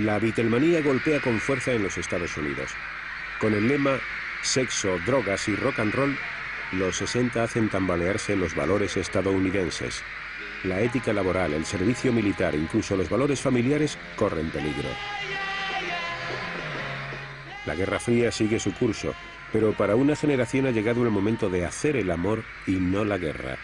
La Beatlemanía golpea con fuerza en los Estados Unidos. Con el lema sexo, drogas y rock and roll, los 60 hacen tambalearse los valores estadounidenses. La ética laboral, el servicio militar, incluso los valores familiares corren peligro. La Guerra Fría sigue su curso, pero para una generación ha llegado el momento de hacer el amor y no la guerra.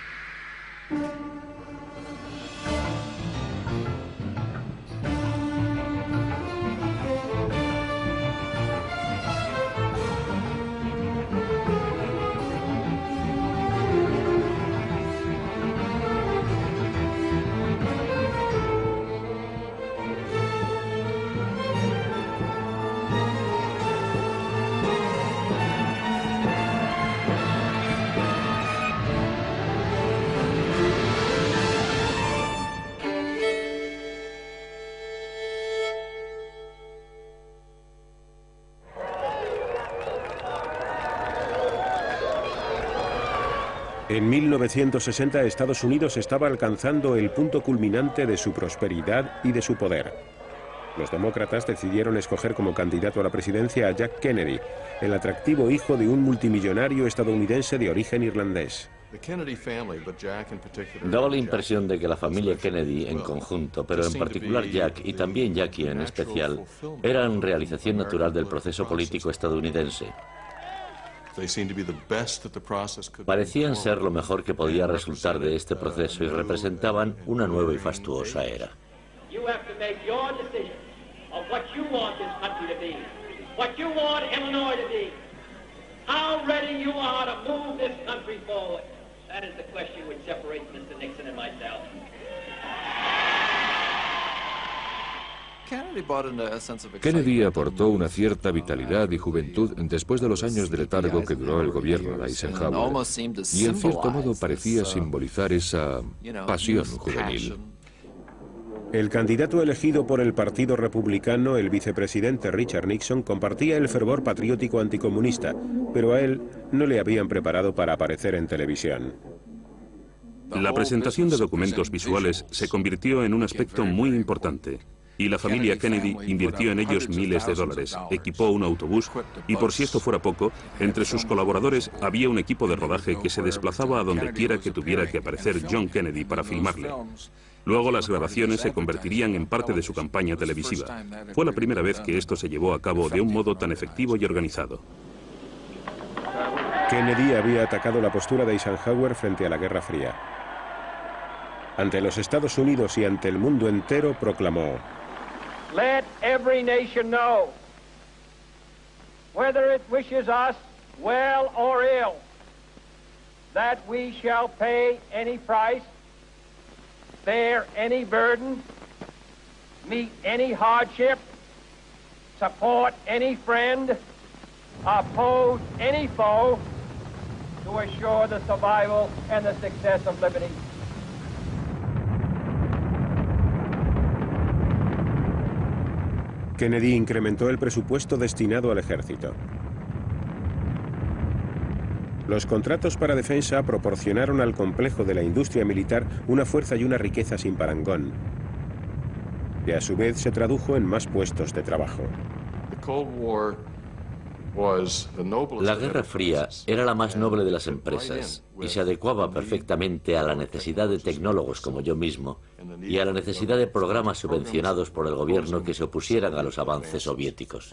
En 1960 Estados Unidos estaba alcanzando el punto culminante de su prosperidad y de su poder. Los demócratas decidieron escoger como candidato a la presidencia a Jack Kennedy, el atractivo hijo de un multimillonario estadounidense de origen irlandés. Daba la impresión de que la familia Kennedy en conjunto, pero en particular Jack y también Jackie en especial, eran realización natural del proceso político estadounidense. Parecían ser lo mejor que podía resultar de este proceso y representaban una nueva y fastuosa era. Kennedy aportó una cierta vitalidad y juventud después de los años de letargo que duró el gobierno de Eisenhower, y en cierto modo parecía simbolizar esa pasión juvenil. El candidato elegido por el Partido Republicano, el vicepresidente Richard Nixon, compartía el fervor patriótico anticomunista, pero a él no le habían preparado para aparecer en televisión. La presentación de documentos visuales se convirtió en un aspecto muy importante. Y la familia Kennedy invirtió en ellos miles de dólares, equipó un autobús y, por si esto fuera poco, entre sus colaboradores había un equipo de rodaje que se desplazaba a donde quiera que tuviera que aparecer John Kennedy para filmarle. Luego las grabaciones se convertirían en parte de su campaña televisiva. Fue la primera vez que esto se llevó a cabo de un modo tan efectivo y organizado. Kennedy había atacado la postura de Eisenhower frente a la Guerra Fría. Ante los Estados Unidos y ante el mundo entero proclamó: Let every nation know, whether it wishes us well or ill, that we shall pay any price, bear any burden, meet any hardship, support any friend, oppose any foe, to assure the survival and the success of liberty. Kennedy incrementó el presupuesto destinado al ejército. Los contratos para defensa proporcionaron al complejo de la industria militar una fuerza y una riqueza sin parangón, que a su vez se tradujo en más puestos de trabajo. La Guerra Fría era la más noble de las empresas y se adecuaba perfectamente a la necesidad de tecnólogos como yo mismo y a la necesidad de programas subvencionados por el gobierno que se opusieran a los avances soviéticos.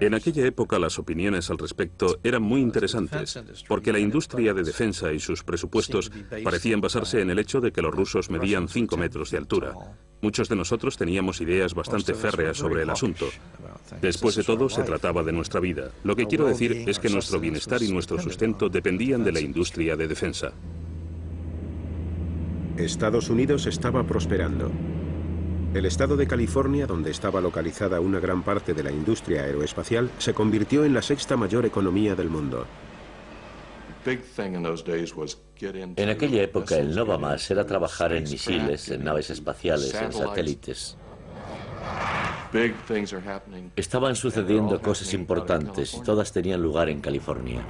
En aquella época las opiniones al respecto eran muy interesantes, porque la industria de defensa y sus presupuestos parecían basarse en el hecho de que los rusos medían 5 metros de altura. Muchos de nosotros teníamos ideas bastante férreas sobre el asunto. Después de todo, se trataba de nuestra vida. Lo que quiero decir es que nuestro bienestar y nuestro sustento dependían de la industria de defensa. Estados Unidos estaba prosperando. El estado de California, donde estaba localizada una gran parte de la industria aeroespacial, se convirtió en la sexta mayor economía del mundo. En aquella época el no va más era trabajar en misiles, en naves espaciales, en satélites. Estaban sucediendo cosas importantes y todas tenían lugar en California.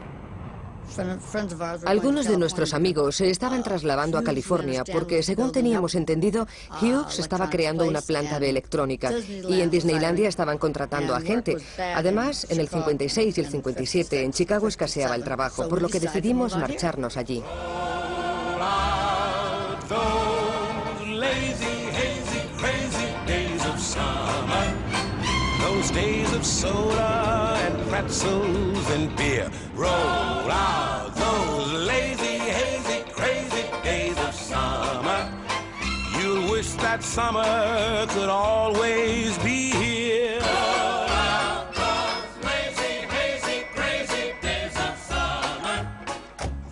Algunos de nuestros amigos se estaban trasladando a California porque, según teníamos entendido, Hughes estaba creando una planta de electrónica y en Disneylandia estaban contratando a gente. Además, en el 56 y el 57 en Chicago escaseaba el trabajo, por lo que decidimos marcharnos allí. Those days of soda and pretzels and beer. Roll out those lazy, hazy, crazy days of summer. You'll wish that summer could always be here. Roll out those lazy, hazy, crazy days of summer.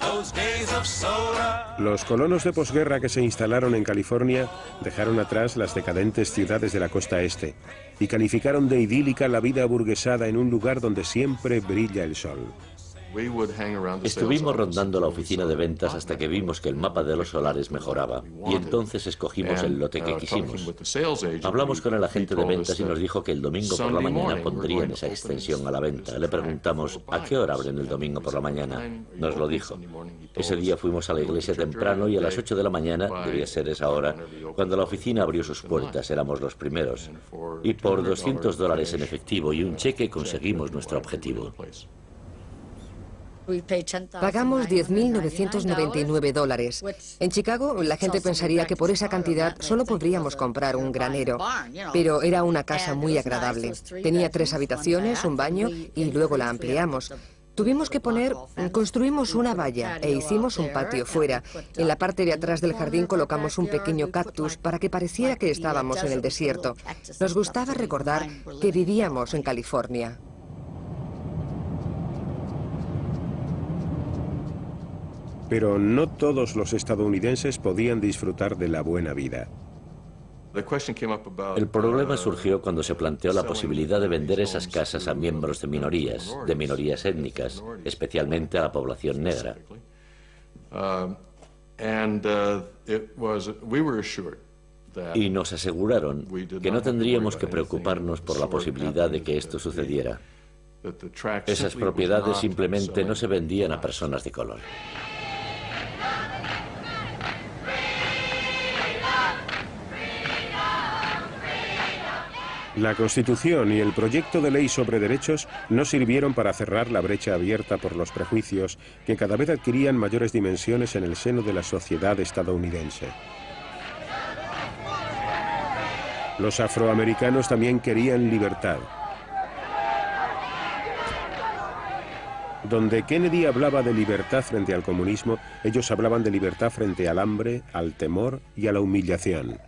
Those days of soda. Los colonos de posguerra que se instalaron en California dejaron atrás las decadentes ciudades de la costa este y calificaron de idílica la vida aburguesada en un lugar donde siempre brilla el sol. Estuvimos rondando la oficina de ventas hasta que vimos que el mapa de los solares mejoraba y entonces escogimos el lote que quisimos. Hablamos con el agente de ventas y nos dijo que el domingo por la mañana pondrían esa extensión a la venta. Le preguntamos, ¿a qué hora abren el domingo por la mañana? Nos lo dijo. Ese día fuimos a la iglesia temprano y a las 8 de la mañana, debía ser esa hora, cuando la oficina abrió sus puertas, éramos los primeros. Y por $200 en efectivo y un cheque conseguimos nuestro objetivo. Pagamos $10.999. En Chicago, la gente pensaría que por esa cantidad solo podríamos comprar un granero, pero era una casa muy agradable. Tenía 3 habitaciones, un baño y luego la ampliamos. Construimos una valla e hicimos un patio fuera. En la parte de atrás del jardín colocamos un pequeño cactus para que pareciera que estábamos en el desierto. Nos gustaba recordar que vivíamos en California. Pero no todos los estadounidenses podían disfrutar de la buena vida. El problema surgió cuando se planteó la posibilidad de vender esas casas a miembros de minorías étnicas, especialmente a la población negra. Y nos aseguraron que no tendríamos que preocuparnos por la posibilidad de que esto sucediera. Esas propiedades simplemente no se vendían a personas de color. La Constitución y el proyecto de ley sobre derechos no sirvieron para cerrar la brecha abierta por los prejuicios que cada vez adquirían mayores dimensiones en el seno de la sociedad estadounidense. Los afroamericanos también querían libertad. Donde Kennedy hablaba de libertad frente al comunismo, ellos hablaban de libertad frente al hambre, al temor y a la humillación.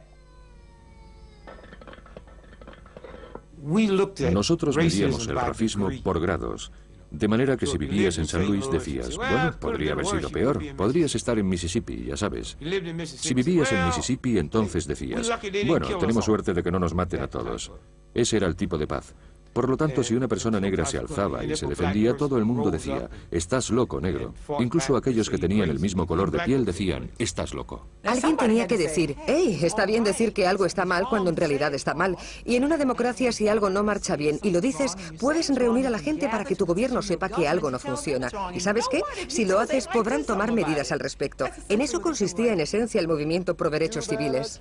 Nosotros medíamos el racismo por grados, de manera que si vivías en San Luis decías, bueno, podría haber sido peor, podrías estar en Mississippi, ya sabes. Si vivías en Mississippi, entonces decías, bueno, tenemos suerte de que no nos maten a todos. Ese era el tipo de paz. Por lo tanto, si una persona negra se alzaba y se defendía, todo el mundo decía, estás loco, negro. Incluso aquellos que tenían el mismo color de piel decían, estás loco. Alguien tenía que decir, hey, está bien decir que algo está mal cuando en realidad está mal. Y en una democracia, si algo no marcha bien y lo dices, puedes reunir a la gente para que tu gobierno sepa que algo no funciona. ¿Y sabes qué? Si lo haces, podrán tomar medidas al respecto. En eso consistía en esencia el movimiento pro derechos civiles.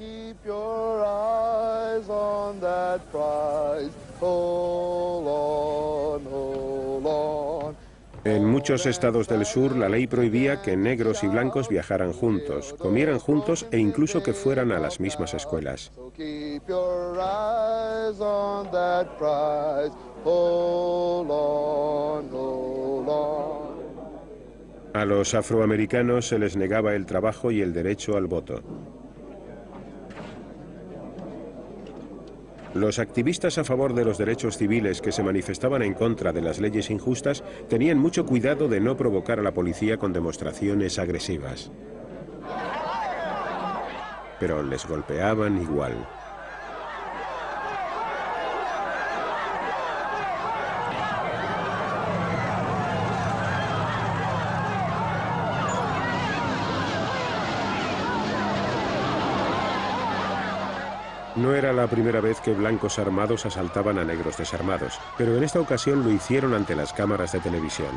En muchos estados del sur, la ley prohibía que negros y blancos viajaran juntos, comieran juntos e incluso que fueran a las mismas escuelas. A los afroamericanos se les negaba el trabajo y el derecho al voto. Los activistas a favor de los derechos civiles que se manifestaban en contra de las leyes injustas tenían mucho cuidado de no provocar a la policía con demostraciones agresivas. Pero les golpeaban igual. No era la primera vez que blancos armados asaltaban a negros desarmados, pero en esta ocasión lo hicieron ante las cámaras de televisión.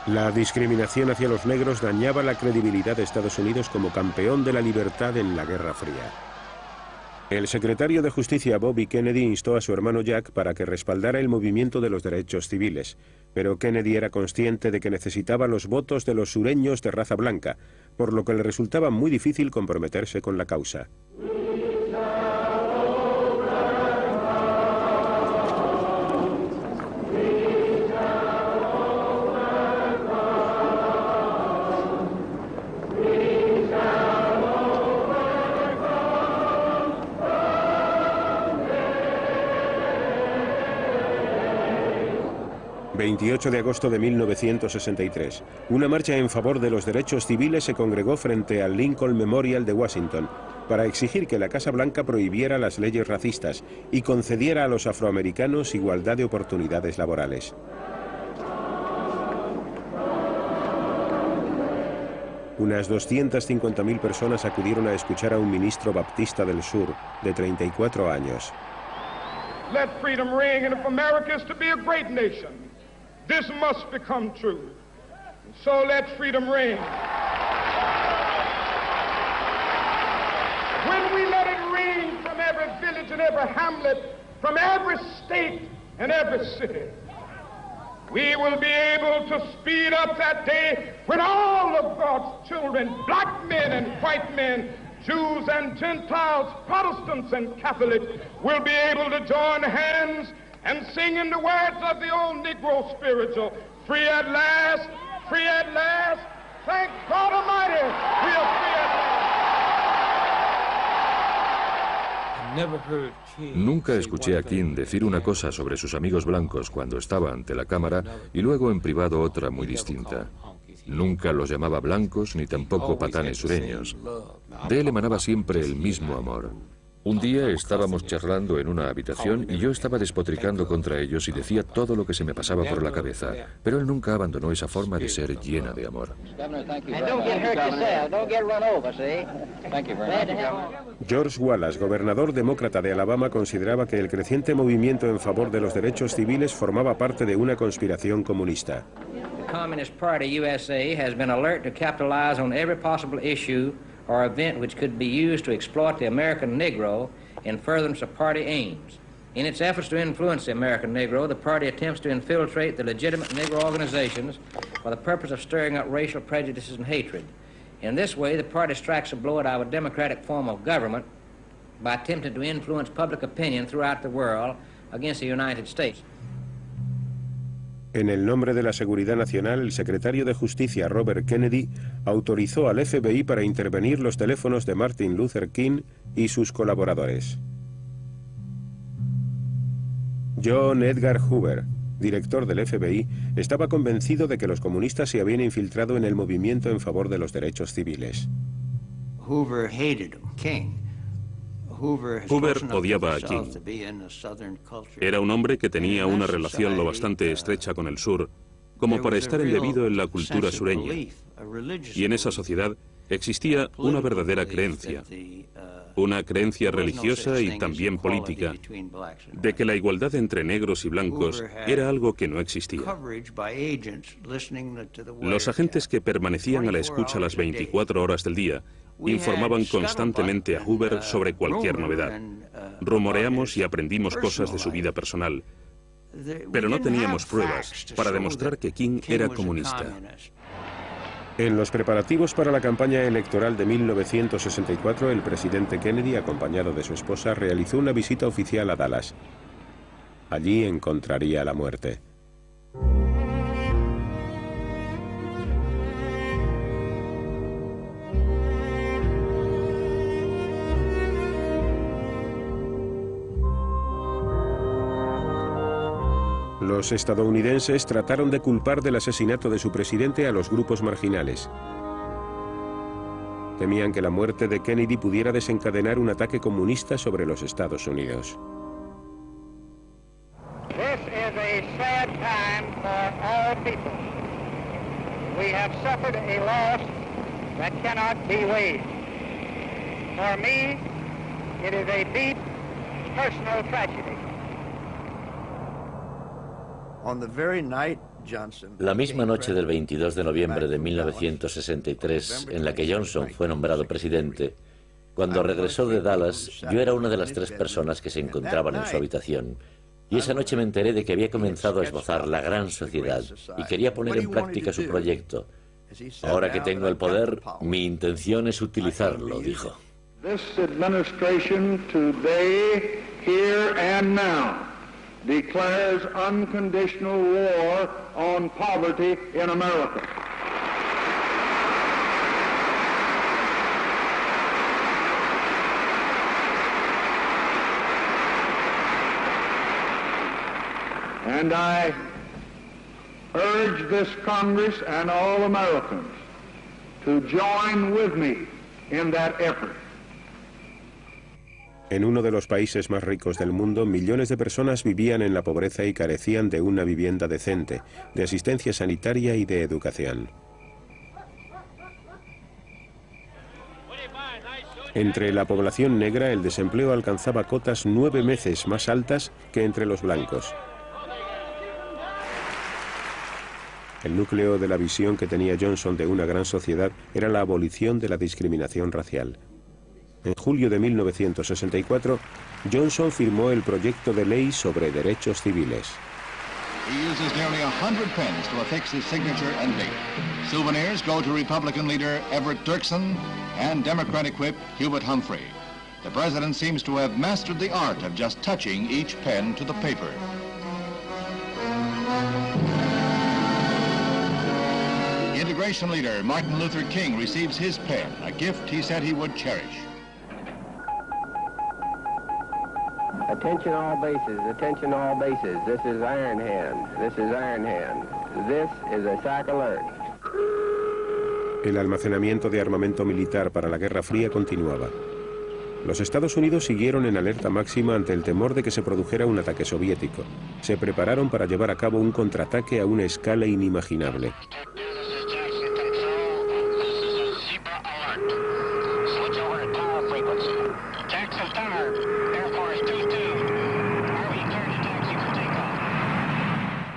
La discriminación hacia los negros dañaba la credibilidad de Estados Unidos como campeón de la libertad en la Guerra Fría. El secretario de Justicia Bobby Kennedy instó a su hermano Jack para que respaldara el movimiento de los derechos civiles, pero Kennedy era consciente de que necesitaba los votos de los sureños de raza blanca, por lo que le resultaba muy difícil comprometerse con la causa. 28 de agosto de 1963. Una marcha en favor de los derechos civiles se congregó frente al Lincoln Memorial de Washington para exigir que la Casa Blanca prohibiera las leyes racistas y concediera a los afroamericanos igualdad de oportunidades laborales. Unas 250.000 personas acudieron a escuchar a un ministro baptista del sur de 34 años. Let freedom ring, and if America is to be a great nation, this must become true. So let freedom ring. When we let it ring from every village and every hamlet, from every state and every city, we will be able to speed up that day when all of God's children, black men and white men, Jews and Gentiles, Protestants and Catholics, will be able to join hands and sing in the words of the old Negro spiritual, free at last, thank God Almighty, we are free at last. Nunca escuché a King decir una cosa sobre sus amigos blancos cuando estaba ante la cámara y luego en privado otra muy distinta. Nunca los llamaba blancos ni tampoco patanes sureños. De él emanaba siempre el mismo amor. Un día estábamos charlando en una habitación y yo estaba despotricando contra ellos y decía todo lo que se me pasaba por la cabeza, pero él nunca abandonó esa forma de ser llena de amor. George Wallace, gobernador demócrata de Alabama, consideraba que el creciente movimiento en favor de los derechos civiles formaba parte de una conspiración comunista. The Communist Party USA has been alert to capitalize on every possible issue or event which could be used to exploit the American Negro in furtherance of party aims. In its efforts to influence the American Negro, the party attempts to infiltrate the legitimate Negro organizations for the purpose of stirring up racial prejudices and hatred. In this way, the party strikes a blow at our democratic form of government by attempting to influence public opinion throughout the world against the United States. En el nombre de la seguridad nacional, el secretario de Justicia Robert Kennedy autorizó al FBI para intervenir los teléfonos de Martin Luther King y sus colaboradores. John Edgar Hoover, director del FBI, estaba convencido de que los comunistas se habían infiltrado en el movimiento en favor de los derechos civiles. Hoover hated King. Hoover odiaba a King. Era un hombre que tenía una relación lo bastante estrecha con el sur como para estar embebido en la cultura sureña. Y en esa sociedad existía una verdadera creencia, una creencia religiosa y también política, de que la igualdad entre negros y blancos era algo que no existía. Los agentes que permanecían a la escucha las 24 horas del día informaban constantemente a Hoover sobre cualquier novedad. Rumoreamos y aprendimos cosas de su vida personal, pero no teníamos pruebas para demostrar que King era comunista. En los preparativos para la campaña electoral de 1964, el presidente Kennedy, acompañado de su esposa, realizó una visita oficial a Dallas. Allí encontraría la muerte. Los estadounidenses trataron de culpar del asesinato de su presidente a los grupos marginales. Temían que la muerte de Kennedy pudiera desencadenar un ataque comunista sobre los Estados Unidos. This is a sad time for all people. We have suffered a loss that cannot be weighed. For me, it is a deep personal tragedy. La misma noche del 22 de noviembre de 1963, en la que Johnson fue nombrado presidente, cuando regresó de Dallas, yo era una de las 3 personas que se encontraban en su habitación. Y esa noche me enteré de que había comenzado a esbozar la gran sociedad y quería poner en práctica su proyecto. Ahora que tengo el poder, mi intención es utilizarlo, dijo. This administration today, here and now, declares unconditional war on poverty in America. And I urge this Congress and all Americans to join with me in that effort. En uno de los países más ricos del mundo, millones de personas vivían en la pobreza y carecían de una vivienda decente, de asistencia sanitaria y de educación. Entre la población negra, el desempleo alcanzaba cotas 9 veces más altas que entre los blancos. El núcleo de la visión que tenía Johnson de una gran sociedad era la abolición de la discriminación racial. En julio de 1964, Johnson firmó el proyecto de ley sobre derechos civiles. He uses nearly 100 pens to affix his signature and date. Souvenirs go to Republican leader Everett Dirksen and Democratic whip Hubert Humphrey. The president seems to have mastered the art of just touching each pen to the paper. Integration leader Martin Luther King receives his pen, a gift he said he would cherish. Attention all bases, attention all bases. This is Iron Hand, this is Iron Hand. This is a SAC alert. El almacenamiento de armamento militar para la Guerra Fría continuaba. Los Estados Unidos siguieron en alerta máxima ante el temor de que se produjera un ataque soviético. Se prepararon para llevar a cabo un contraataque a una escala inimaginable.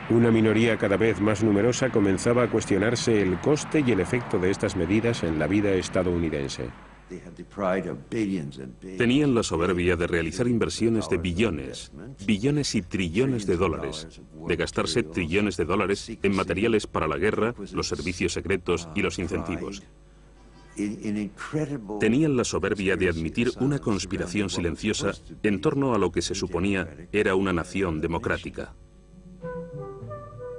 Una minoría cada vez más numerosa comenzaba a cuestionarse el coste y el efecto de estas medidas en la vida estadounidense. Tenían la soberbia de realizar inversiones de billones, billones y trillones de dólares, de gastarse trillones de dólares en materiales para la guerra, los servicios secretos y los incentivos. Tenían la soberbia de admitir una conspiración silenciosa en torno a lo que se suponía era una nación democrática.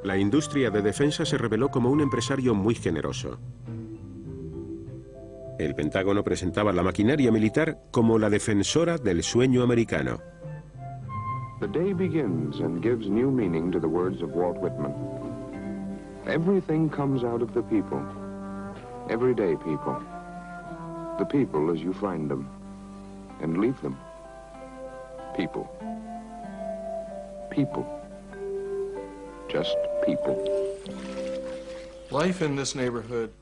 La industria de defensa se reveló como un empresario muy generoso. El Pentágono presentaba la maquinaria militar como la defensora del sueño americano. The day begins and gives new meaning to the words of Walt Whitman. Everything comes out of the people. Everyday people. The people as you find them. And leave them. People. People. Just people.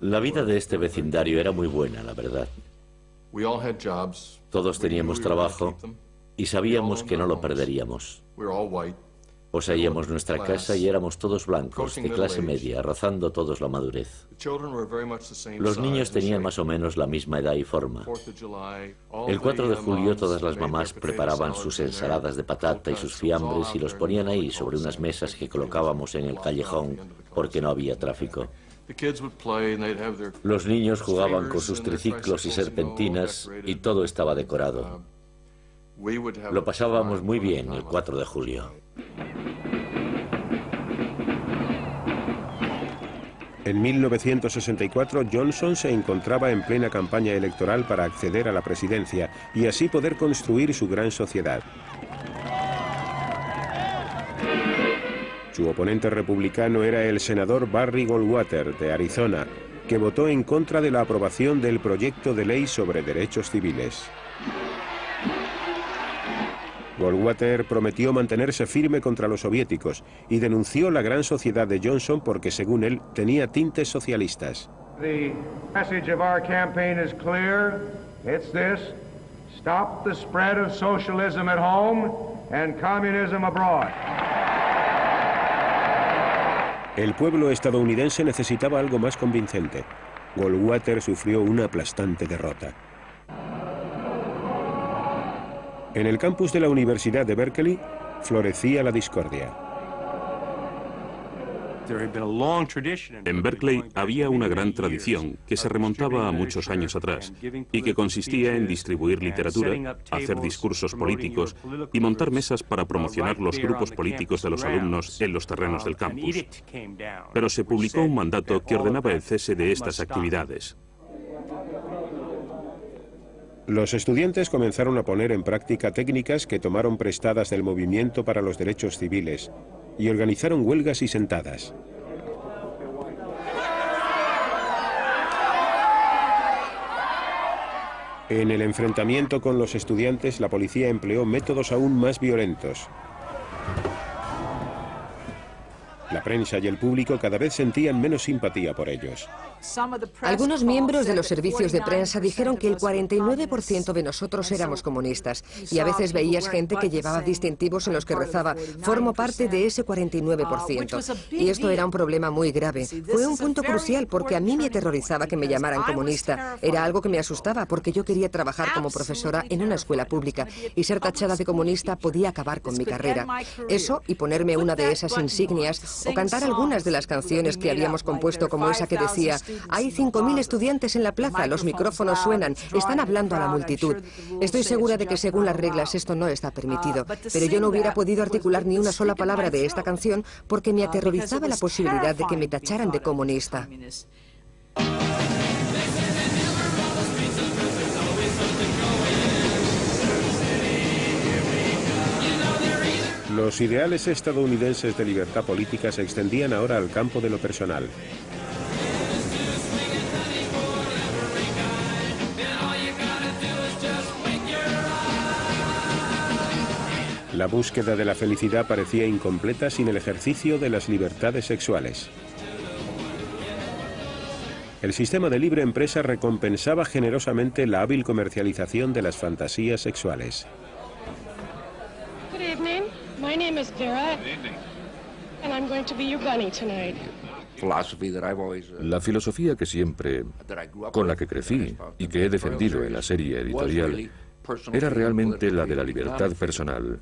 La vida de este vecindario era muy buena, la verdad. Todos teníamos trabajo y sabíamos que no lo perderíamos. Poseíamos nuestra casa y éramos todos blancos, de clase media, rozando todos la madurez. Los niños tenían más o menos la misma edad y forma. El 4 de julio todas las mamás preparaban sus ensaladas de patata y sus fiambres y los ponían ahí sobre unas mesas que colocábamos en el callejón porque no había tráfico. Los niños jugaban con sus triciclos y serpentinas y todo estaba decorado. Lo pasábamos muy bien el 4 de julio. En 1964, Johnson se encontraba en plena campaña electoral para acceder a la presidencia y así poder construir su gran sociedad. Su oponente republicano era el senador Barry Goldwater, de Arizona, que votó en contra de la aprobación del proyecto de ley sobre derechos civiles. Goldwater prometió mantenerse firme contra los soviéticos y denunció la gran sociedad de Johnson porque, según él, tenía tintes socialistas. The message of our campaign is clear. It's this: stop the spread of socialism at home and communism abroad. El pueblo estadounidense necesitaba algo más convincente. Goldwater sufrió una aplastante derrota. En el campus de la Universidad de Berkeley florecía la discordia. En Berkeley había una gran tradición que se remontaba a muchos años atrás y que consistía en distribuir literatura, hacer discursos políticos y montar mesas para promocionar los grupos políticos de los alumnos en los terrenos del campus. Pero se publicó un mandato que ordenaba el cese de estas actividades. Los estudiantes comenzaron a poner en práctica técnicas que tomaron prestadas del movimiento para los derechos civiles y organizaron huelgas y sentadas. En el enfrentamiento con los estudiantes, la policía empleó métodos aún más violentos. La prensa y el público cada vez sentían menos simpatía por ellos. Algunos miembros de los servicios de prensa dijeron que el 49% de nosotros éramos comunistas, y a veces veías gente que llevaba distintivos en los que rezaba «formo parte de ese 49%». Y esto era un problema muy grave. Fue un punto crucial porque a mí me aterrorizaba que me llamaran comunista. Era algo que me asustaba porque yo quería trabajar como profesora en una escuela pública, y ser tachada de comunista podía acabar con mi carrera. Eso y ponerme una de esas insignias o cantar algunas de las canciones que habíamos compuesto, como esa que decía «Hay 5.000 estudiantes en la plaza, los micrófonos suenan, están hablando a la multitud». Estoy segura de que según las reglas esto no está permitido, pero yo no hubiera podido articular ni una sola palabra de esta canción porque me aterrorizaba la posibilidad de que me tacharan de comunista. Los ideales estadounidenses de libertad política se extendían ahora al campo de lo personal. La búsqueda de la felicidad parecía incompleta sin el ejercicio de las libertades sexuales. El sistema de libre empresa recompensaba generosamente la hábil comercialización de las fantasías sexuales. Good evening. My name is Vera, and I'm going to be your bunny tonight. La filosofía que siempre, con la que crecí y que he defendido en la serie editorial, era realmente la de la libertad personal,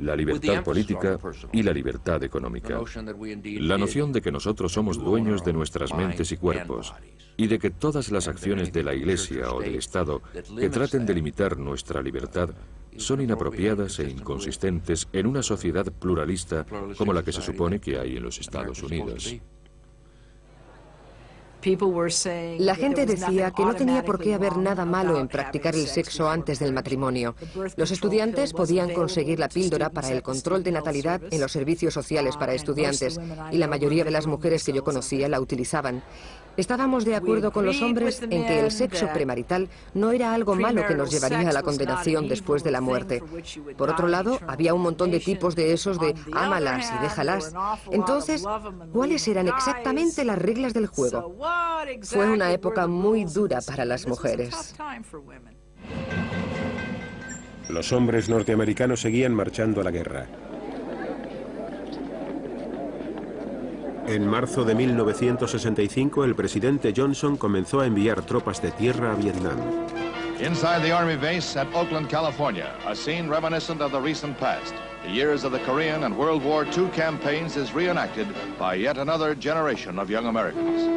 la libertad política y la libertad económica. La noción de que nosotros somos dueños de nuestras mentes y cuerpos, y de que todas las acciones de la Iglesia o del Estado que traten de limitar nuestra libertad son inapropiadas e inconsistentes en una sociedad pluralista como la que se supone que hay en los Estados Unidos. La gente decía que no tenía por qué haber nada malo en practicar el sexo antes del matrimonio. Los estudiantes podían conseguir la píldora para el control de natalidad en los servicios sociales para estudiantes, y la mayoría de las mujeres que yo conocía la utilizaban. Estábamos de acuerdo con los hombres en que el sexo premarital no era algo malo que nos llevaría a la condenación después de la muerte. Por otro lado, había un montón de tipos de esos de ámalas y déjalas. Entonces, ¿cuáles eran exactamente las reglas del juego? Fue una época muy dura para las mujeres. Los hombres norteamericanos seguían marchando a la guerra. En marzo de 1965, el presidente Johnson comenzó a enviar tropas de tierra a Vietnam. Inside the Army base at Oakland, California, a scene reminiscent of the recent past. The years of the Korean and World War II campaigns is reenacted by yet another generation of young Americans.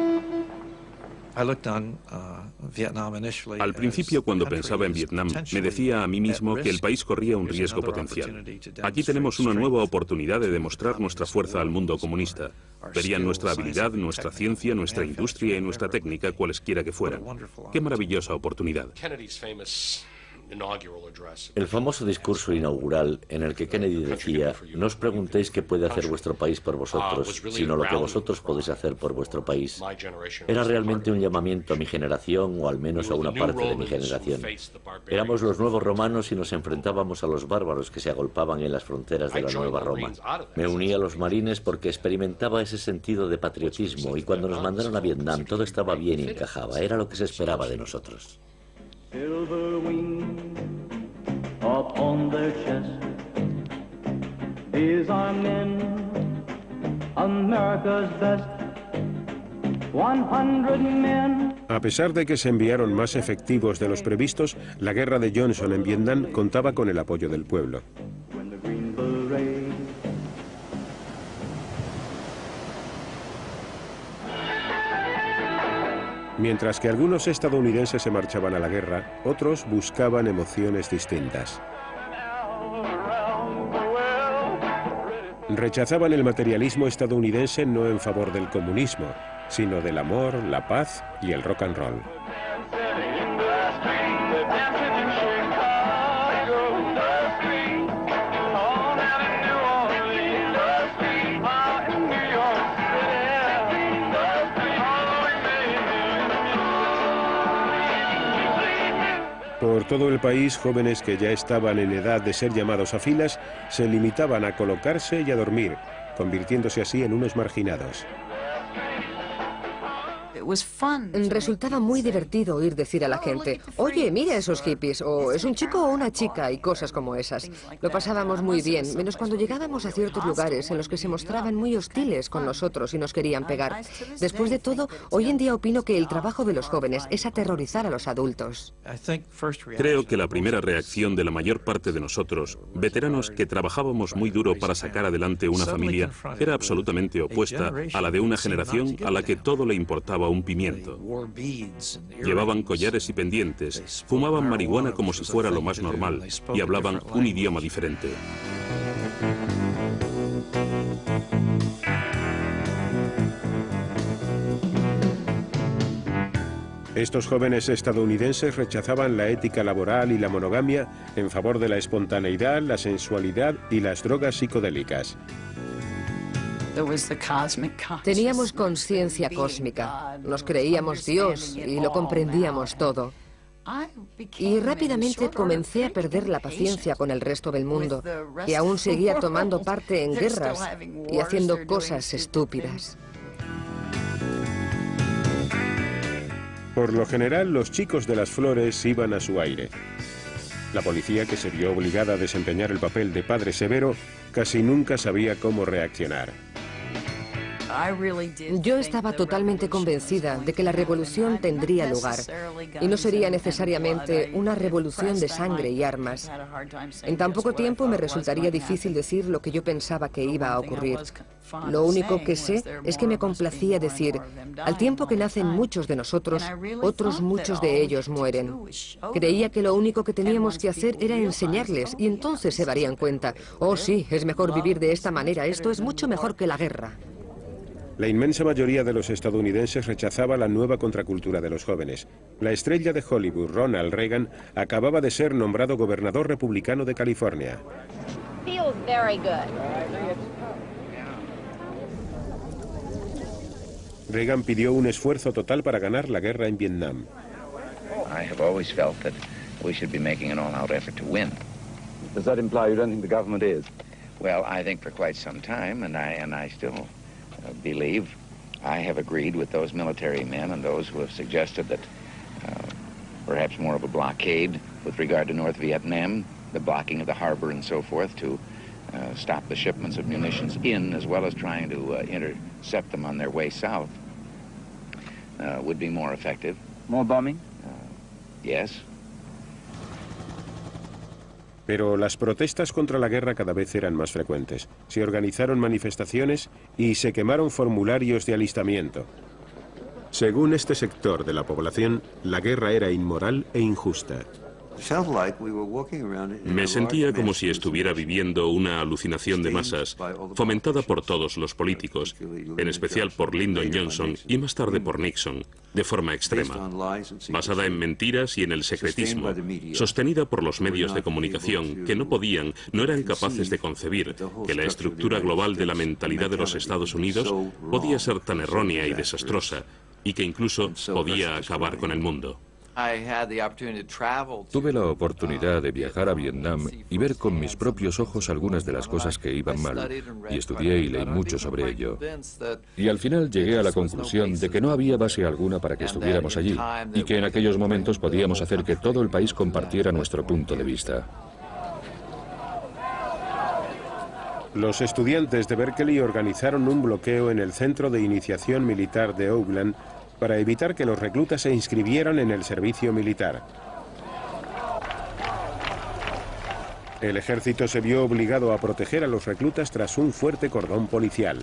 Al principio, cuando pensaba en Vietnam, me decía a mí mismo que el país corría un riesgo potencial. Aquí tenemos una nueva oportunidad de demostrar nuestra fuerza al mundo comunista. Verían nuestra habilidad, nuestra ciencia, nuestra industria y nuestra técnica, cualesquiera que fueran. ¡Qué maravillosa oportunidad! El famoso discurso inaugural en el que Kennedy decía: no os preguntéis qué puede hacer vuestro país por vosotros, sino lo que vosotros podéis hacer por vuestro país, era realmente un llamamiento a mi generación, o al menos a una parte de mi generación. Éramos los nuevos romanos y nos enfrentábamos a los bárbaros que se agolpaban en las fronteras de la nueva Roma. Me uní a los marines porque experimentaba ese sentido de patriotismo, y cuando nos mandaron a Vietnam todo estaba bien y encajaba, era lo que se esperaba de nosotros. Silver wings upon their chest, these are men America's best. 100 men. A pesar de que se enviaron más efectivos de los previstos, la guerra de Johnson en Vietnam contaba con el apoyo del pueblo. Mientras que algunos estadounidenses se marchaban a la guerra, otros buscaban emociones distintas. Rechazaban el materialismo estadounidense no en favor del comunismo, sino del amor, la paz y el rock and roll. Por todo el país, jóvenes que ya estaban en edad de ser llamados a filas se limitaban a colocarse y a dormir, convirtiéndose así en unos marginados. Resultaba muy divertido oír decir a la gente: oye, mira a esos hippies, o es un chico o una chica, y cosas como esas. Lo pasábamos muy bien, menos cuando llegábamos a ciertos lugares en los que se mostraban muy hostiles con nosotros y nos querían pegar. Después de todo, hoy en día opino que el trabajo de los jóvenes es aterrorizar a los adultos. Creo que la primera reacción de la mayor parte de nosotros, veteranos que trabajábamos muy duro para sacar adelante una familia, era absolutamente opuesta a la de una generación a la que todo le importaba un pimiento. Llevaban collares y pendientes, fumaban marihuana como si fuera lo más normal y hablaban un idioma diferente. Estos jóvenes estadounidenses rechazaban la ética laboral y la monogamia en favor de la espontaneidad, la sensualidad y las drogas psicodélicas. Teníamos conciencia cósmica, nos creíamos Dios y lo comprendíamos todo. Y rápidamente comencé a perder la paciencia con el resto del mundo, que aún seguía tomando parte en guerras y haciendo cosas estúpidas. Por lo general, los chicos de las flores iban a su aire. La policía, que se vio obligada a desempeñar el papel de padre severo, casi nunca sabía cómo reaccionar. Yo estaba totalmente convencida de que la revolución tendría lugar y no sería necesariamente una revolución de sangre y armas. En tan poco tiempo me resultaría difícil decir lo que yo pensaba que iba a ocurrir. Lo único que sé es que me complacía decir: al tiempo que nacen muchos de nosotros, otros muchos de ellos mueren. Creía que lo único que teníamos que hacer era enseñarles y entonces se darían cuenta: oh sí, es mejor vivir de esta manera, esto es mucho mejor que la guerra. La inmensa mayoría de los estadounidenses rechazaba la nueva contracultura de los jóvenes. La estrella de Hollywood, Ronald Reagan, acababa de ser nombrado gobernador republicano de California. Reagan pidió un esfuerzo total para ganar la guerra en Vietnam. I have always felt that we should be making an all-out effort to win. Does that imply you don't think the government is? Well, I think for quite some time, and I still believe I have agreed with those military men and those who have suggested that perhaps more of a blockade with regard to North Vietnam, the blocking of the harbor and so forth to stop the shipments of munitions in, as well as trying to intercept them on their way south, would be more effective. More bombing? Yes. Pero las protestas contra la guerra cada vez eran más frecuentes. Se organizaron manifestaciones y se quemaron formularios de alistamiento. Según este sector de la población, la guerra era inmoral e injusta. Me sentía como si estuviera viviendo una alucinación de masas, fomentada por todos los políticos, en especial por Lyndon Johnson y más tarde por Nixon, de forma extrema, basada en mentiras y en el secretismo, sostenida por los medios de comunicación que no eran capaces de concebir que la estructura global de la mentalidad de los Estados Unidos podía ser tan errónea y desastrosa, y que incluso podía acabar con el mundo. Tuve la oportunidad de viajar a Vietnam y ver con mis propios ojos algunas de las cosas que iban mal, y estudié y leí mucho sobre ello. Y al final llegué a la conclusión de que no había base alguna para que estuviéramos allí, y que en aquellos momentos podíamos hacer que todo el país compartiera nuestro punto de vista. Los estudiantes de Berkeley organizaron un bloqueo en el Centro de Iniciación Militar de Oakland para evitar que los reclutas se inscribieran en el servicio militar. El ejército se vio obligado a proteger a los reclutas tras un fuerte cordón policial.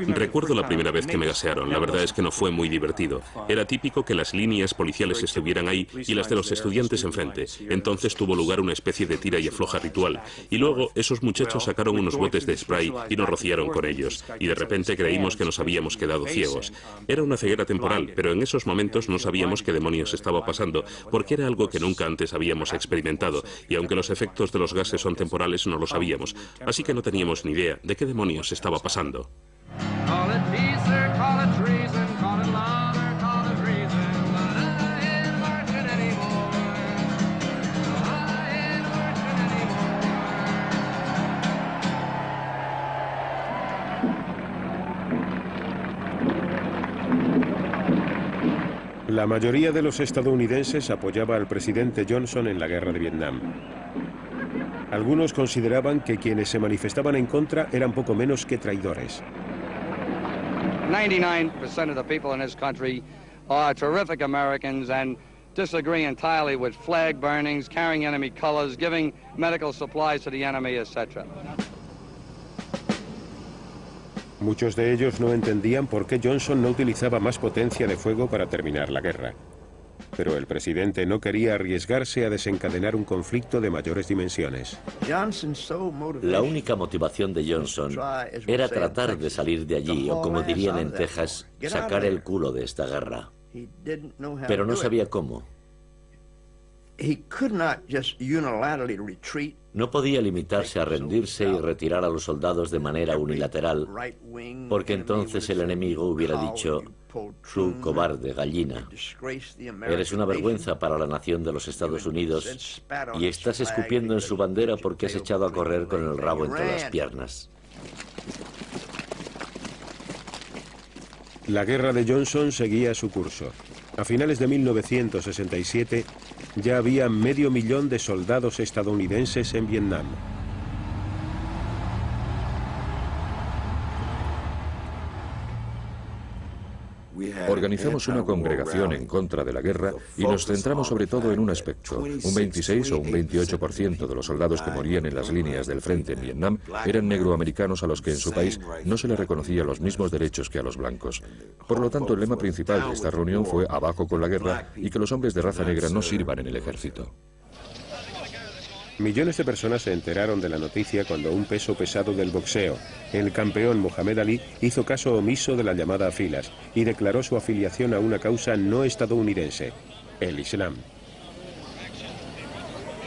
Recuerdo la primera vez que me gasearon. La verdad es que no fue muy divertido. Era típico que las líneas policiales estuvieran ahí y las de los estudiantes enfrente. Entonces tuvo lugar una especie de tira y afloja ritual. Y luego esos muchachos sacaron unos botes de spray y nos rociaron con ellos. Y de repente creímos que nos habíamos quedado ciegos. Era una ceguera temporal, pero en esos momentos no sabíamos qué demonios estaba pasando, porque era algo que nunca antes habíamos experimentado. Y aunque los efectos de los gases son temporales, no lo sabíamos. Así que no teníamos ni idea de qué demonios estaba pasando. Call it peace or call it treason, call it love or call it reason, but I ain't marching anymore. I ain't marching anymore. La mayoría de los estadounidenses apoyaba al presidente Johnson en la guerra de Vietnam. Algunos consideraban que quienes se manifestaban en contra eran poco menos que traidores. 99% of the people in this country are terrific Americans and disagree entirely with flag burnings, carrying enemy colors, giving medical supplies to the enemy, etc. Muchos de ellos no entendían por qué Johnson no utilizaba más potencia de fuego para terminar la guerra. Pero el presidente no quería arriesgarse a desencadenar un conflicto de mayores dimensiones. La única motivación de Johnson era tratar de salir de allí, o como dirían en Texas, sacar el culo de esta guerra. Pero no sabía cómo. No podía limitarse a rendirse y retirar a los soldados de manera unilateral, porque entonces el enemigo hubiera dicho: tú, cobarde gallina, eres una vergüenza para la nación de los Estados Unidos y estás escupiendo en su bandera porque has echado a correr con el rabo entre las piernas. La guerra de Johnson seguía su curso. A finales de 1967 ya había 500.000 de soldados estadounidenses en Vietnam. Organizamos una congregación en contra de la guerra y nos centramos sobre todo en un aspecto. Un 26 o un 28% de los soldados que morían en las líneas del frente en Vietnam eran negroamericanos a los que en su país no se les reconocía los mismos derechos que a los blancos. Por lo tanto, el lema principal de esta reunión fue abajo con la guerra y que los hombres de raza negra no sirvan en el ejército. Millones de personas se enteraron de la noticia cuando un peso pesado del boxeo, el campeón Muhammad Ali, hizo caso omiso de la llamada a filas y declaró su afiliación a una causa no estadounidense, el Islam.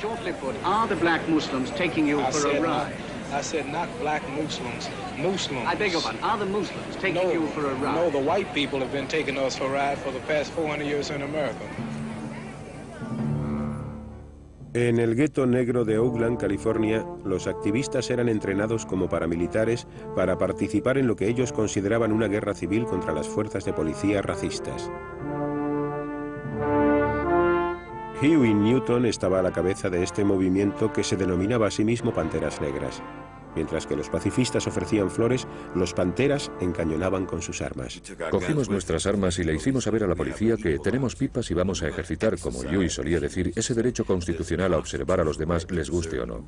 Shortly put, are the black Muslims taking you for a ride? I said not black Muslims, Muslims. I beg your pardon, are the Muslims taking you for a ride? No, the white people have been taking us for a ride for the past 400 years in America. En el gueto negro de Oakland, California, los activistas eran entrenados como paramilitares para participar en lo que ellos consideraban una guerra civil contra las fuerzas de policía racistas. Huey Newton estaba a la cabeza de este movimiento que se denominaba a sí mismo Panteras Negras. Mientras que los pacifistas ofrecían flores, los panteras encañonaban con sus armas. Cogimos nuestras armas y le hicimos saber a la policía que tenemos pipas y vamos a ejercitar, como Huey solía decir, ese derecho constitucional a observar a los demás, les guste o no.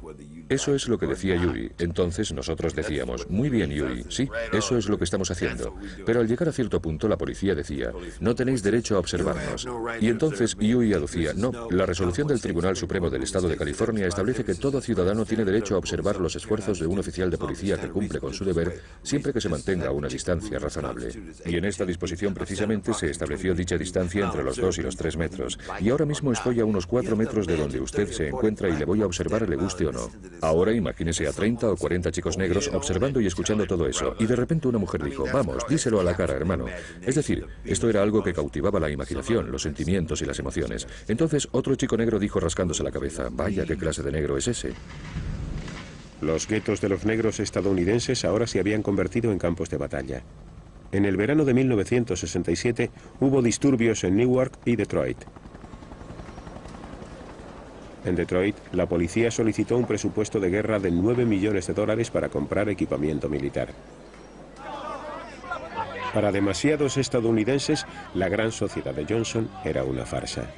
Eso es lo que decía Huey. Entonces nosotros decíamos: muy bien, Huey, sí, eso es lo que estamos haciendo. Pero al llegar a cierto punto la policía decía: no tenéis derecho a observarnos. Y entonces Huey aducía: no, la resolución del Tribunal Supremo del Estado de California establece que todo ciudadano tiene derecho a observar los esfuerzos de una un oficial de policía que cumple con su deber siempre que se mantenga a una distancia razonable. Y en esta disposición precisamente se estableció dicha distancia entre los 2 y los 3 metros. Y ahora mismo estoy a unos 4 metros de donde usted se encuentra y le voy a observar, le guste o no. Ahora imagínese a 30 o 40 chicos negros observando y escuchando todo eso. Y de repente una mujer dijo, vamos, díselo a la cara, hermano. Es decir, esto era algo que cautivaba la imaginación, los sentimientos y las emociones. Entonces otro chico negro dijo rascándose la cabeza, vaya, ¿qué clase de negro es ese? Los guetos de los negros estadounidenses ahora se habían convertido en campos de batalla. En el verano de 1967 hubo disturbios en Newark y Detroit. En Detroit, la policía solicitó un presupuesto de guerra de $9 millones para comprar equipamiento militar. Para demasiados estadounidenses, la gran sociedad de Johnson era una farsa.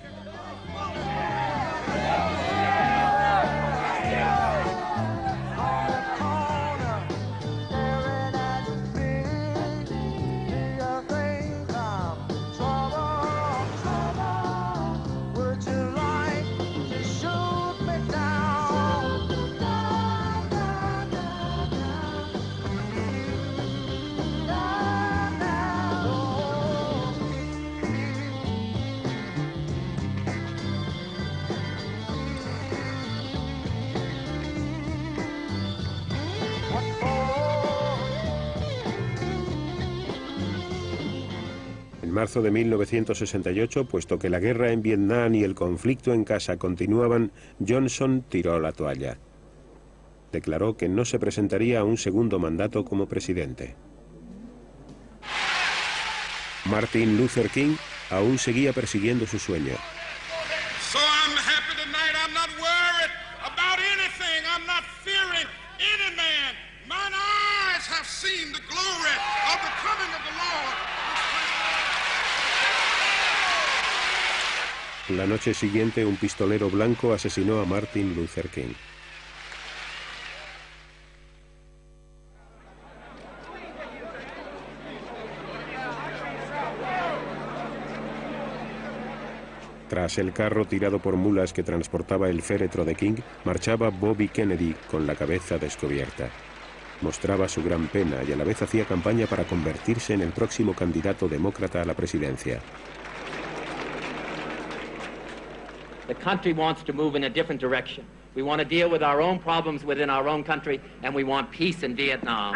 En marzo de 1968, puesto que la guerra en Vietnam y el conflicto en casa continuaban, Johnson tiró la toalla. Declaró que no se presentaría a un segundo mandato como presidente. Martin Luther King aún seguía persiguiendo su sueño. So I'm happy tonight. I'm not worried about anything. I'm not fearing any man. Mine eyes have seen the glory of the coming of the Lord. La noche siguiente, un pistolero blanco asesinó a Martin Luther King. Tras el carro tirado por mulas que transportaba el féretro de King, marchaba Bobby Kennedy con la cabeza descubierta. Mostraba su gran pena y a la vez hacía campaña para convertirse en el próximo candidato demócrata a la presidencia. The country wants to move in a different direction. We want to deal with our own problems within our own country, and we want peace in Vietnam.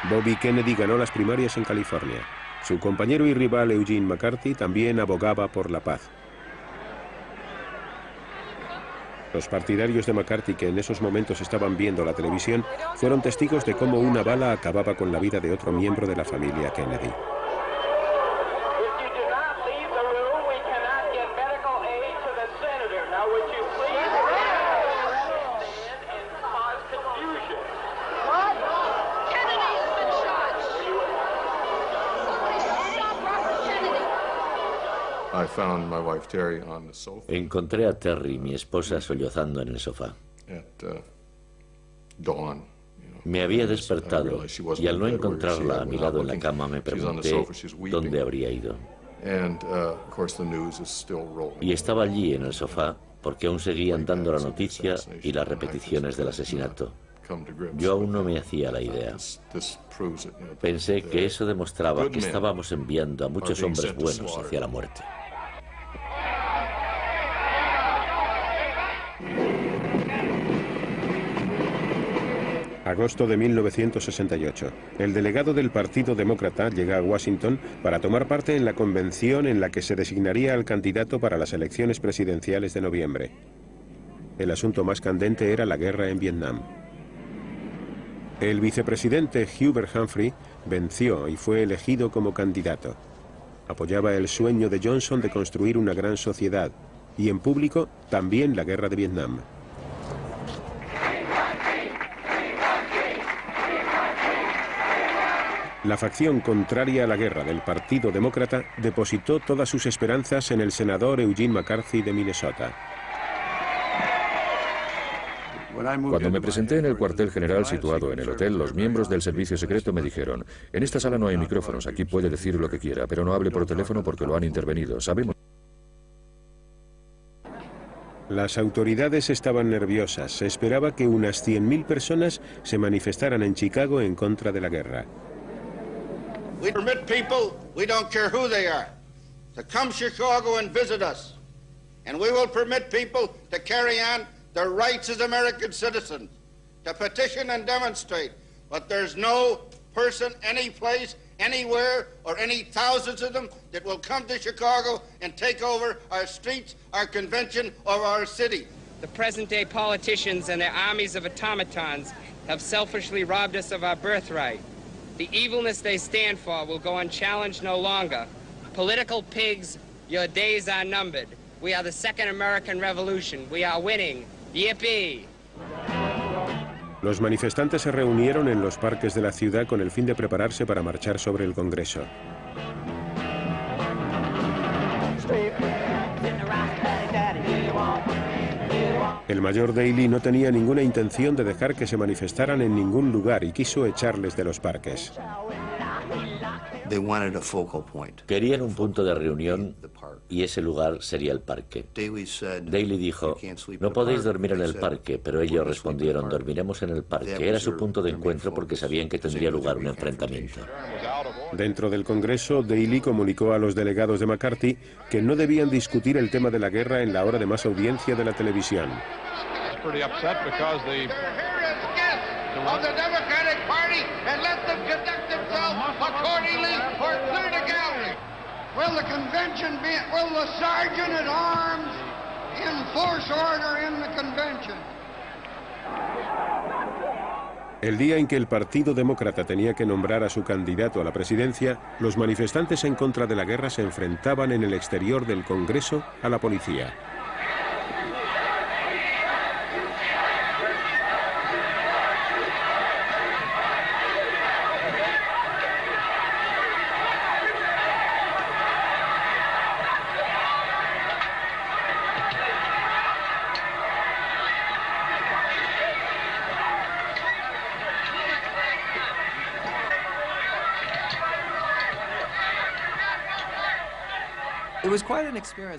Bobby Kennedy ganó las primarias en California. Su compañero y rival Eugene McCarthy también abogaba por la paz. Los partidarios de McCarthy, que en esos momentos estaban viendo la televisión, fueron testigos de cómo una bala acababa con la vida de otro miembro de la familia Kennedy. Encontré a Terry, mi esposa, sollozando en el sofá. Me había despertado y al no encontrarla a mi lado en la cama me pregunté dónde habría ido. Y estaba allí en el sofá porque aún seguían dando la noticia y las repeticiones del asesinato. Yo aún no me hacía la idea. Pensé que eso demostraba que estábamos enviando a muchos hombres buenos hacia la muerte. Agosto de 1968. El delegado del Partido Demócrata llega a Washington para tomar parte en la convención en la que se designaría al candidato para las elecciones presidenciales de noviembre. El asunto más candente era la guerra en Vietnam. El vicepresidente Hubert Humphrey venció y fue elegido como candidato. Apoyaba el sueño de Johnson de construir una gran sociedad y en público también la guerra de Vietnam. La facción contraria a la guerra del Partido Demócrata depositó todas sus esperanzas en el senador Eugene McCarthy de Minnesota. Cuando me presenté en el cuartel general situado en el hotel, los miembros del servicio secreto me dijeron: en esta sala no hay micrófonos, aquí puede decir lo que quiera, pero no hable por teléfono porque lo han intervenido, sabemos. Las autoridades estaban nerviosas. Se esperaba que unas 100.000 personas se manifestaran en Chicago en contra de la guerra. We permit people, we don't care who they are, to come to Chicago and visit us. And we will permit people to carry on their rights as American citizens, to petition and demonstrate. But there's no person, any place, anywhere, or any thousands of them that will come to Chicago and take over our streets, our convention, or our city. The present-day politicians and their armies of automatons have selfishly robbed us of our birthright. The evilness they stand for will go unchallenged no longer. Political pigs, your days are numbered. We are the Second American Revolution. We are winning. Yippee! Los manifestantes se reunieron en los parques de la ciudad con el fin de prepararse para marchar sobre el Congreso. El mayor Daley no tenía ninguna intención de dejar que se manifestaran en ningún lugar y quiso echarles de los parques. Querían un punto de reunión y ese lugar sería el parque. Daley dijo, no podéis dormir en el parque, pero ellos respondieron, dormiremos en el parque. Era su punto de encuentro porque sabían que tendría lugar un enfrentamiento. Dentro del Congreso, Daley comunicó a los delegados de McCarthy que no debían discutir el tema de la guerra en la hora de más audiencia de la televisión. Of the Democratic Party and let them conduct themselves accordingly or clear the gallery. Will the convention be, will the sergeant at arms enforce order in the convention? El día en que el Partido Demócrata tenía que nombrar a su candidato a la presidencia, los manifestantes en contra de la guerra se enfrentaban en el exterior del Congreso a la policía.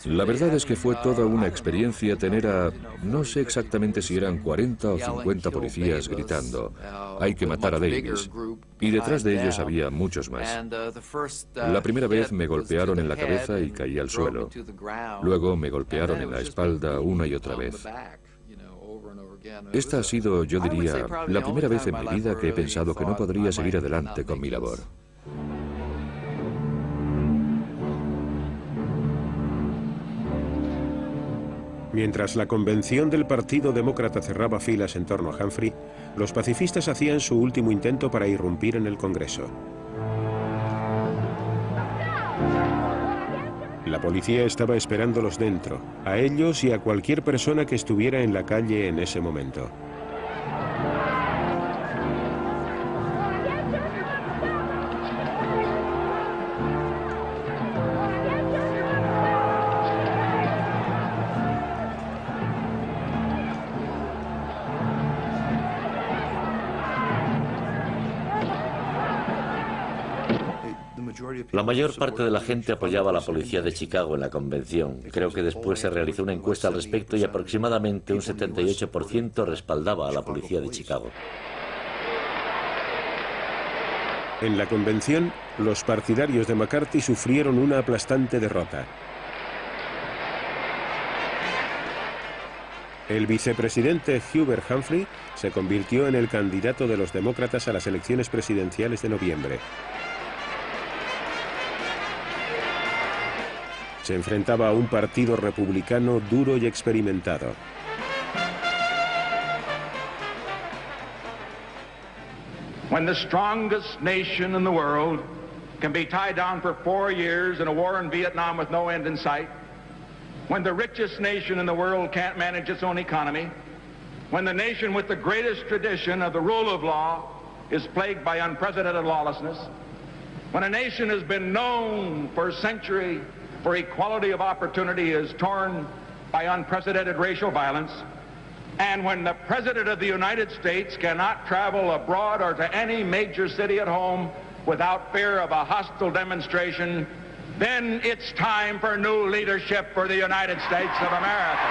La verdad es que fue toda una experiencia tener a, no sé exactamente si eran 40 o 50 policías gritando, hay que matar a Davis, y detrás de ellos había muchos más. La primera vez me golpearon en la cabeza y caí al suelo. Luego me golpearon en la espalda una y otra vez. Esta ha sido, yo diría, la primera vez en mi vida que he pensado que no podría seguir adelante con mi labor. Mientras la convención del Partido Demócrata cerraba filas en torno a Humphrey, los pacifistas hacían su último intento para irrumpir en el Congreso. La policía estaba esperándolos dentro, a ellos y a cualquier persona que estuviera en la calle en ese momento. La mayor parte de la gente apoyaba a la policía de Chicago en la convención. Creo que después se realizó una encuesta al respecto y aproximadamente un 78% respaldaba a la policía de Chicago. En la convención, los partidarios de McCarthy sufrieron una aplastante derrota. El vicepresidente Hubert Humphrey se convirtió en el candidato de los demócratas a las elecciones presidenciales de noviembre. Se enfrentaba a un partido republicano duro y experimentado. When the strongest nation in the world can be tied down for 4 years in a war in Vietnam with no end in sight, when the richest nation in the world can't manage its own economy, when the nation with the greatest tradition of the rule of law is plagued by unprecedented lawlessness, when a nation has been known for a century for equality of opportunity is torn by unprecedented racial violence, and when the President of the United States cannot travel abroad or to any major city at home without fear of a hostile demonstration, then it's time for new leadership for the United States of America.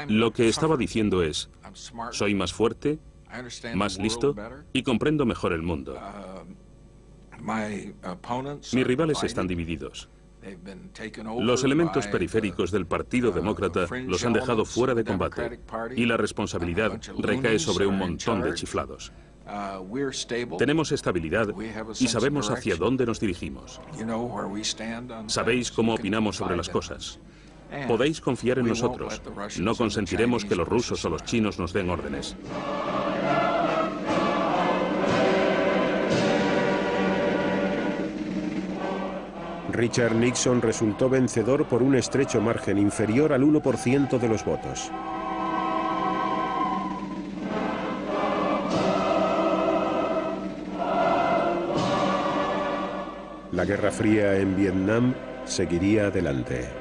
Lo que estaba diciendo es, soy más fuerte, más listo y comprendo mejor el mundo. Mis rivales están divididos. Los elementos periféricos del Partido Demócrata los han dejado fuera de combate y la responsabilidad recae sobre un montón de chiflados. Tenemos estabilidad y sabemos hacia dónde nos dirigimos. Sabéis cómo opinamos sobre las cosas. Podéis confiar en nosotros. No consentiremos que los rusos o los chinos nos den órdenes. Richard Nixon resultó vencedor por un estrecho margen inferior al 1% de los votos. La Guerra Fría en Vietnam seguiría adelante.